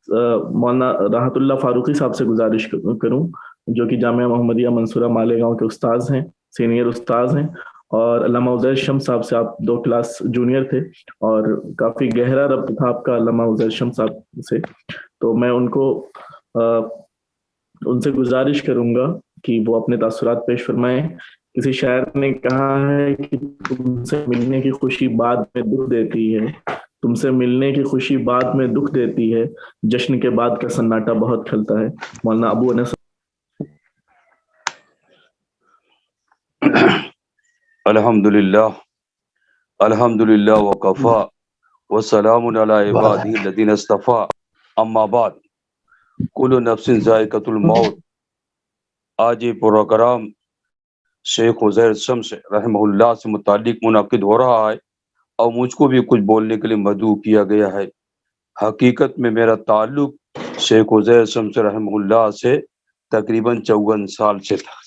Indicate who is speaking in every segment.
Speaker 1: मौलाना राहत उल्लाह फारूकी साहब से गुजारिश करूं, जो कि जामिया मोहम्मदिया मंसूरा मालेगांव के उस्ताद हैं, सीनियर उस्ताद हैं। और अल्लामा उजैर शम्स साहब से आप 2 क्लास जूनियर थे, और काफ़ी गहरा रब्त था आपका अल्लामा उजैर शम्स साहब से। तो मैं उनसे गुजारिश करूंगा कि वो अपने तासुरात पेश फरमाएं। किसी शायर ने कहा है कि तुमसे मिलने की खुशी बाद में दुख देती है, तुमसे मिलने की खुशी बाद में दुख देती है, जश्न के बाद का सन्नाटा बहुत खलता है। मौलाना अबू अनस।
Speaker 2: अल्हम्दुलिल्लाह अल्हम्दुलिल्लाह वकफ़ा वस्सलामुन अला इबादिही लज़ीना इस्तफ़ा अम्मा बाद कुल्लु नफ्सिन ज़ाइक़तुल मौत। आज ये प्रोग्राम शेख उज़ैर शम्स रहमहुल्लाह से मुतालिक मुनाकिद हो रहा है और मुझको भी कुछ बोलने के लिए मदऊ किया गया है। हकीकत में मेरा ताल्लुक शेख उज़ैर शम्स रहमहुल्लाह से तकरीबन 54 साल से था।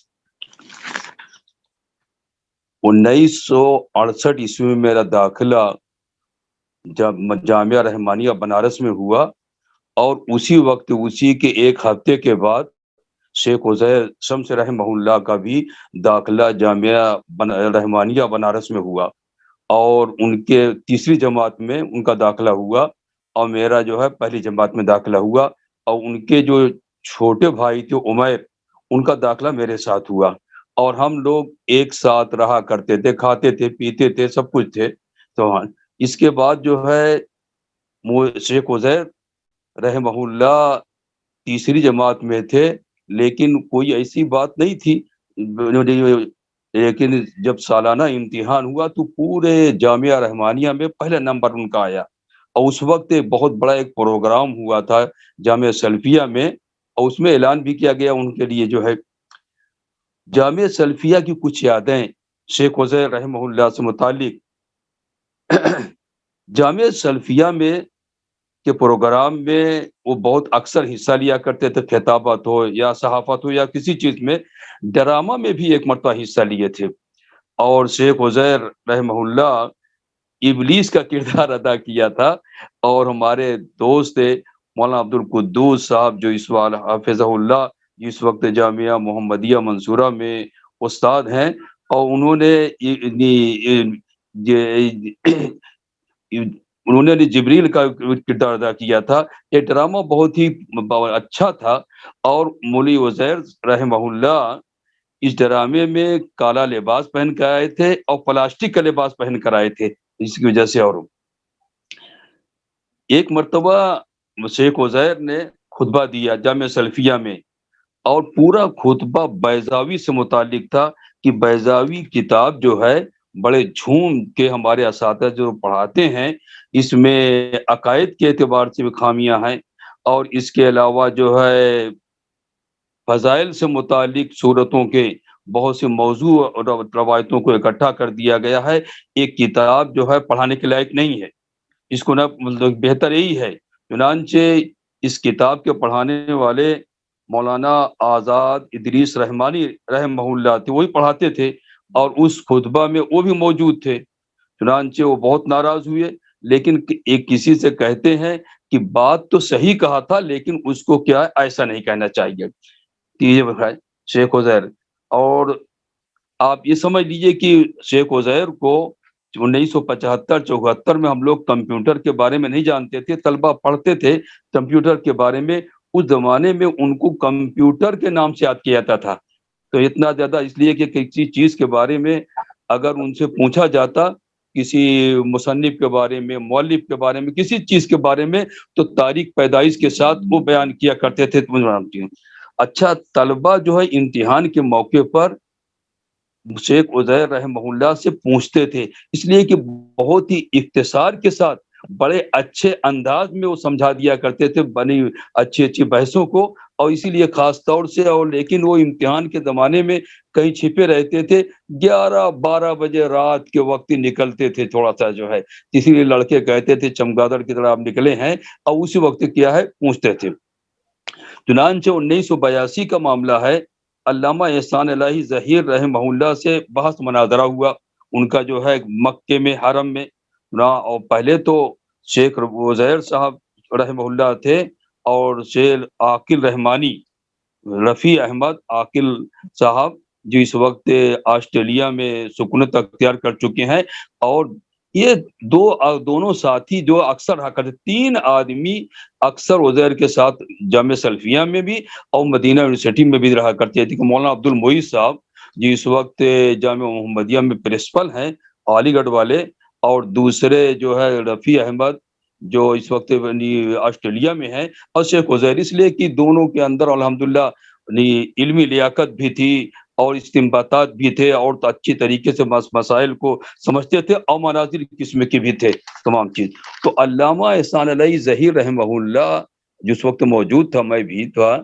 Speaker 2: 1968 ईस्वी में मेरा दाखिला जामिया रहमानिया बनारस में हुआ और उसी वक्त उसी के एक हफ्ते के बाद शेख उज़ैर शम्स रहमहुल्लाह का भी दाखिला जामिया रहमानिया बनारस में हुआ और उनके तीसरी जमात में उनका दाखिला हुआ और मेरा जो है पहली जमात में दाखिला हुआ और उनके जो छोटे भाई थे उमैर, उनका दाखिला मेरे साथ हुआ और हम लोग एक साथ रहा करते थे, खाते थे, पीते थे, सब कुछ थे। तो हाँ, इसके बाद जो है शेख उज़ैर रहमहुल्लाह तीसरी जमात में थे, लेकिन कोई ऐसी बात नहीं थी। लेकिन जब सालाना इम्तिहान हुआ तो पूरे जामिया रहमानिया में पहला नंबर उनका आया और उस वक्त एक बहुत बड़ा एक प्रोग्राम हुआ था जामिया सल्फिया में और उसमें ऐलान भी किया गया उनके लिए जो है जामिया सल्फिया की कुछ यादें शेख उज़ैर रहमहुल्लाह से मुतालिक। जामिया सल्फिया में के प्रोग्राम में वो बहुत अक्सर हिस्सा लिया करते थे, खिताबत हो या सहाफत हो या किसी चीज में। ड्रामा में भी एक मरतबा हिस्सा लिए थे और शेख उज़ैर रहमहुल्लाह इब्लीस का किरदार अदा किया था और हमारे दोस्त थे मौलाना अब्दुल कुद्दूस साहब जो इस वाल हाफिज़हुल्लाह इस वक्त जामिया मोहम्मदिया मंसूरा में उस्ताद हैं और उन्होंने जिब्रील का किरदार अदा किया था। ये ड्रामा बहुत ही अच्छा था और मौलवी उज़ैर रहमहुल्लाह इस ड्रामे में काला लिबास पहन कर आए थे और प्लास्टिक का लिबास पहन कर आए थे, इसकी वजह से। और एक मर्तबा शेख उज़ैर ने खुतबा दिया जामिया सल्फिया में और पूरा खुतबा बैज़ावी से मुतालिक था कि बैज़ावी किताब जो है बड़े झूम के हमारे असातिज़ा जो पढ़ाते हैं, इसमें अकायद के एतबार से भी खामियां हैं और इसके अलावा जो है फ़ज़ाइल से मुतालिक सूरतों के बहुत से मौज़ू और रवायतों को इकट्ठा कर दिया गया है। एक किताब जो है पढ़ाने के लायक नहीं है, इसको ना मतलब बेहतर यही है चुनांचे इस किताब के पढ़ाने वाले मौलाना आज़ाद इदरीस रहमानी रहमहुल्लाह थे, वही पढ़ाते थे और उस खुतबा में वो भी मौजूद थे। चुनांचे वो बहुत नाराज़ हुए, लेकिन एक किसी से कहते हैं कि बात तो सही कहा था लेकिन उसको क्या है ऐसा नहीं कहना चाहिए। तो ये बताए शेख उज़ैर। और आप ये समझ लीजिए कि शेख उज़ैर को 1975-74 में हम लोग कंप्यूटर के बारे में नहीं जानते थे, तलबा पढ़ते थे कंप्यूटर के बारे में। उस ज़माने में उनको कंप्यूटर के नाम से याद किया जाता था। तो इतना ज़्यादा इसलिए कि किसी चीज़ के बारे में अगर उनसे पूछा जाता, किसी मुसन्निफ़ के बारे में, मौलिफ़ के बारे में, किसी चीज़ के बारे में, तो तारीख़ पैदाइश के साथ वो बयान किया करते थे। तो मैं जानती हूँ। अच्छा, तलबा जो है इम्तिहान के मौके पर शेख उज़ैर रहमहुल्लाह से पूछते थे, इसलिए कि बहुत ही इख्तिसार के साथ बड़े अच्छे अंदाज में वो समझा दिया करते थे बनी अच्छी-अच्छी बहसों को और इसीलिए ख़ास तौर से। और लेकिन वो इम्तिहान के ज़माने में कहीं छिपे रहते थे, 11-12 बजे रात के वक़्त ही निकलते थे थोड़ा-सा जो है, इसीलिए लड़के कहते थे चमगादड़ की तरह आप निकले हैं और उसी वक़्त क्या है पूछते थे। चुनांचे 1982 का मामला है, अल्लामा एहसान इलाही ज़हीर रहमहुल्लाह से बहस मुनाज़रा हुआ। उनका जो है मक्के में हरम में ना, और पहले तो शेख उज़ैर साहब रहमहुल्लाह थे اور شیخ عاقل رحمانی رفیع احمد عاقل صاحب جو اس وقت آسٹریلیا میں سکونت اختیار کر چکے ہیں، اور یہ دونوں ساتھی جو اکثر رہا کرتے، 3 آدمی اکثر عزیر کے ساتھ جامعہ سلفیہ میں بھی اور مدینہ یونیورسٹی میں بھی رہا کرتے تھے۔ مولانا عبد المعید صاحب جو اس وقت جامعہ محمدیہ میں پرنسپل ہیں علی گڑھ والے، اور دوسرے جو ہے رفیع احمد جو اس وقت آسٹریلیا میں ہیں، اور شیخ عزیر، اس لیے کہ دونوں کے اندر الحمدللہ علمی لیاقت بھی تھی اور استنباطات بھی تھے، اور اچھی طریقے سے مسائل کو سمجھتے تھے، اور مناظر قسم کے بھی تھے تمام چیز۔ تو علامہ احسان علی ظہیر رحمہ اللہ جس وقت موجود تھا، میں بھی تھا،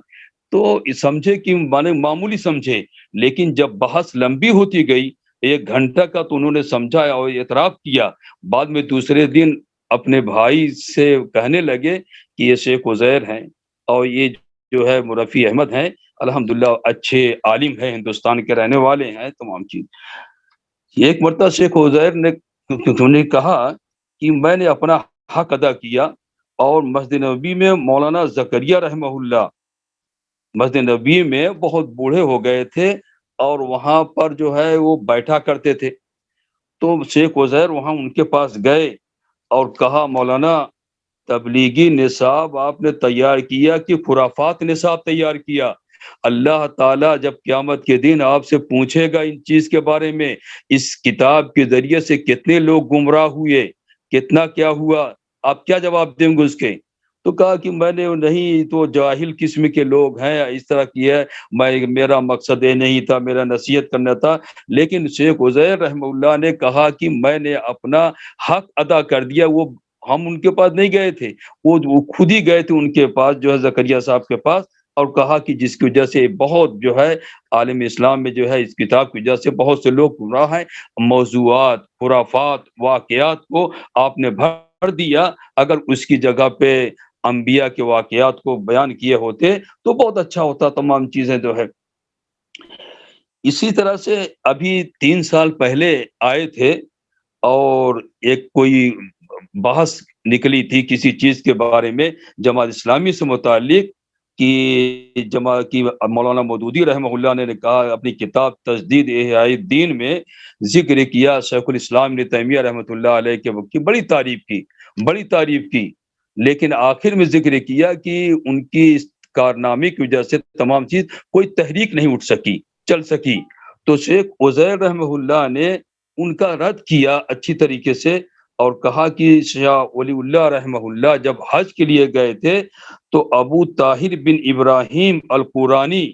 Speaker 2: تو سمجھے کہ مانے معمولی سمجھے، لیکن جب بحث لمبی ہوتی گئی 1 گھنٹہ کا، تو انہوں نے سمجھا اور اعتراف کیا۔ بعد میں دوسرے دن اپنے بھائی سے کہنے لگے کہ یہ شیخ عزیر ہیں اور یہ جو ہے رفیع احمد ہیں، الحمدللہ اچھے عالم ہیں، ہندوستان کے رہنے والے ہیں تمام چیز۔ ایک مرتبہ شیخ عزیر نے کہا کہ میں نے اپنا حق ادا کیا، اور مسجد نبوی میں مولانا زکریا رحمہ اللہ مسجد نبوی میں بہت بوڑھے ہو گئے تھے، اور وہاں پر جو ہے وہ بیٹھا کرتے تھے۔ تو شیخ عزیر وہاں ان کے پاس گئے اور کہا مولانا تبلیغی نصاب آپ نے تیار کیا کہ خرافات نصاب تیار کیا؟ اللہ تعالیٰ جب قیامت کے دن آپ سے پوچھے گا ان چیز کے بارے میں، اس کتاب کے ذریعے سے کتنے لوگ گمراہ ہوئے، کتنا کیا ہوا، آپ کیا جواب دیں گے اس کے؟ تو کہا کہ میں نے نہیں، تو جاہل قسم کے لوگ ہیں، اس طرح کی ہے، میرا مقصد یہ نہیں تھا، میرا نصیحت کرنا تھا۔ لیکن شیخ عزیر رحمہ اللہ نے کہا کہ میں نے اپنا حق ادا کر دیا۔ وہ ہم ان کے پاس نہیں گئے تھے، وہ خود ہی گئے تھے ان کے پاس، جو ہے زکریا صاحب کے پاس، اور کہا کہ جس کی وجہ سے بہت جو ہے عالم اسلام میں جو ہے اس کتاب کی وجہ سے بہت سے لوگ گمراہ ہیں، موضوعات، خرافات، واقعات کو آپ نے بھر دیا۔ اگر اس کی جگہ پہ انبیاء کے واقعات کو بیان کیے ہوتے تو بہت اچھا ہوتا، تمام چیزیں جو ہے۔ اسی طرح سے ابھی 3 سال پہلے آئے تھے، اور ایک کوئی بحث نکلی تھی کسی چیز کے بارے میں جماعت اسلامی سے متعلق، کہ مولانا مودودی رحمہ اللہ نے کہا اپنی کتاب تجدید احیاء الدین میں ذکر کیا شیخ الاسلام ابن تیمیہ رحمۃ اللہ علیہ کے وقت کی بڑی تعریف کی، لیکن آخر میں ذکر کیا کہ ان کی کارنامے کی وجہ سے تمام چیز کوئی تحریک نہیں چل سکی۔ تو شیخ عزیر رحمہ اللہ نے ان کا رد کیا اچھی طریقے سے، اور کہا کہ شاہ ولی اللہ رحمہ اللہ جب حج کے لیے گئے تھے تو ابو طاہر بن ابراہیم القرانی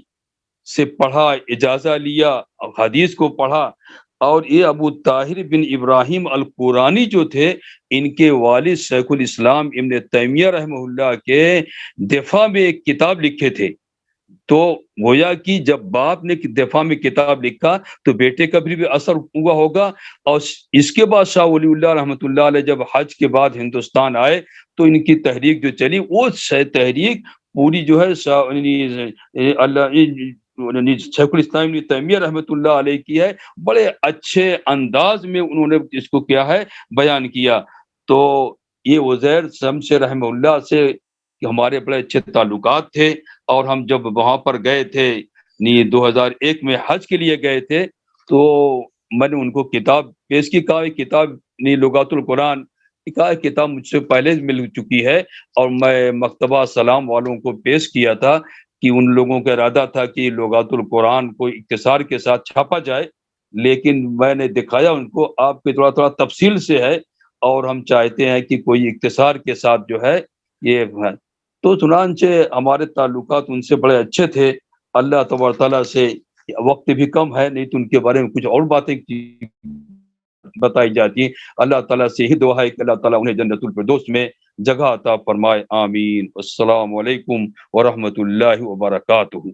Speaker 2: سے پڑھا، اجازہ لیا، حدیث کو پڑھا، اور یہ ابو طاہر بن ابراہیم القرانی جو تھے، ان کے والد شیخ الاسلام ابن تیمیہ رحمہ اللہ کے دفاع میں ایک کتاب لکھے تھے۔ تو گویا کہ جب باپ نے دفاع میں کتاب لکھا تو بیٹے کا بھی اثر ہوا ہوگا۔ اور اس کے بعد شاہ ولی اللہ رحمۃ اللہ علیہ جب حج کے بعد ہندوستان آئے تو ان کی تحریک جو چلی، وہ تحریک پوری جو ہے شیخ الاسلام ابن تیمیہ رحمۃ اللہ علیہ کی ہے، بڑے اچھے انداز میں انہوں نے اس کو کیا ہے بیان کیا۔ تو یہ عزیر شمس رحمہ اللہ سے ہمارے بڑے اچھے تعلقات تھے، اور ہم جب وہاں پر گئے تھے 2001 میں حج کے لیے گئے تھے، تو میں نے ان کو کتاب پیش کی، کہا کتاب لغات القرآن، کہا کتاب مجھ سے پہلے مل چکی ہے، اور میں مکتبہ سلام والوں کو پیش کیا تھا کہ ان لوگوں کا ارادہ تھا کہ لغات القرآن کو اختصار کے ساتھ چھاپا جائے، لیکن میں نے دکھایا ان کو آپ کے تھوڑا تفصیل سے ہے، اور ہم چاہتے ہیں کہ کوئی اختصار کے ساتھ جو ہے یہ ہے۔ تو چنانچہ ہمارے تعلقات ان سے بڑے اچھے تھے۔ اللہ تبارک تعالیٰ سے وقت بھی کم ہے، نہیں تو ان کے بارے میں کچھ اور باتیں بتائی جاتی ہیں۔ اللہ تعالیٰ سے ہی دعا ہے کہ اللہ تعالیٰ انہیں جنت الفردوس میں جگہ عطا فرمائے، آمین۔ السلام علیکم ورحمۃ اللہ وبرکاتہ۔